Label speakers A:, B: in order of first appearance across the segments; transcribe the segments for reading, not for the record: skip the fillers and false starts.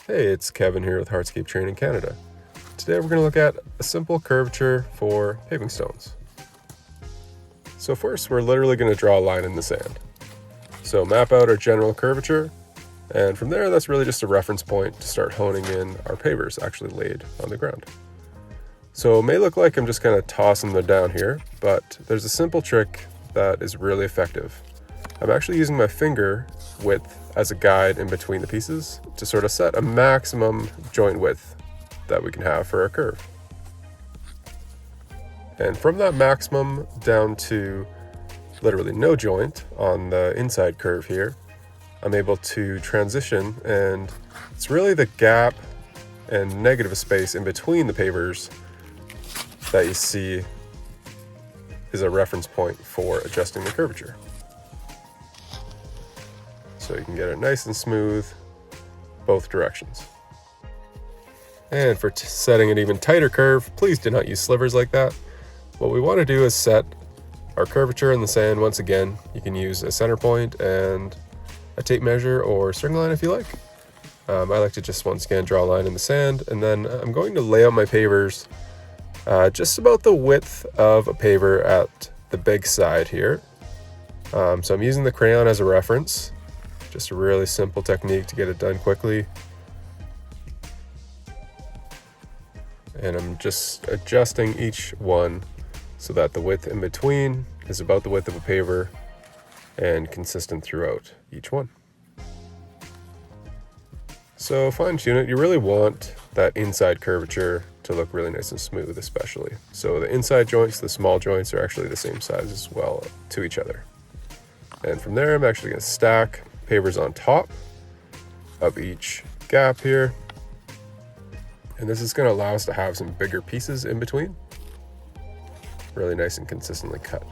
A: Hey, it's Kevin here with Hardscape Training Canada. Today we're going to look at a simple curvature for paving stones. So first, we're literally going to draw a line in the sand. So map out our general curvature, and from there that's really just a reference point to start honing in our pavers actually laid on the ground. So it may look like I'm just kind of tossing them down here, but there's a simple trick that is really effective. I'm actually using my finger width as a guide in between the pieces to sort of set a maximum joint width that we can have for our curve. And from that maximum down to literally no joint on the inside curve here, I'm able to transition, and it's really the gap and negative space in between the pavers that you see is a reference point for adjusting the curvature. So you can get it nice and smooth both directions. And for setting an even tighter curve, please do not use slivers like that. What we want to do is set our curvature in the sand once again. You can use a center point and a tape measure or string line if you like. I like to just once again draw a line in the sand, and then I'm going to lay out my pavers just about the width of a paver at the big side here. So I'm using the crayon as a reference. Just a really simple technique to get it done quickly. And I'm just adjusting each one so that the width in between is about the width of a paver and consistent throughout each one. So fine tune it. You really want that inside curvature to look really nice and smooth especially. So the inside joints, the small joints, are actually the same size as well to each other. And from there I'm actually going to stack pavers on top of each gap here, and this is going to allow us to have some bigger pieces in between, really nice and consistently cut.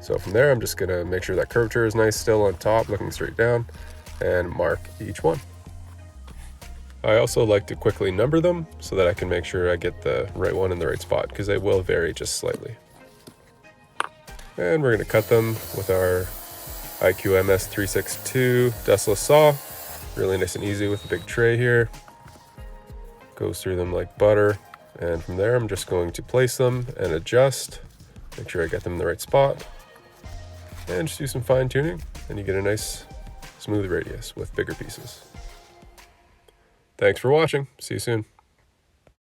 A: So from there I'm just going to make sure that curvature is nice still on top, looking straight down, and mark each one. I also like to quickly number them so that I can make sure I get the right one in the right spot, because they will vary just slightly. And we're going to cut them with our IQMS 362 dustless saw. Really nice and easy with a big tray here. Goes through them like butter. And from there I'm just going to place them and adjust. Make sure I get them in the right spot. And just do some fine tuning, and you get a nice smooth radius with bigger pieces. Thanks for watching. See you soon.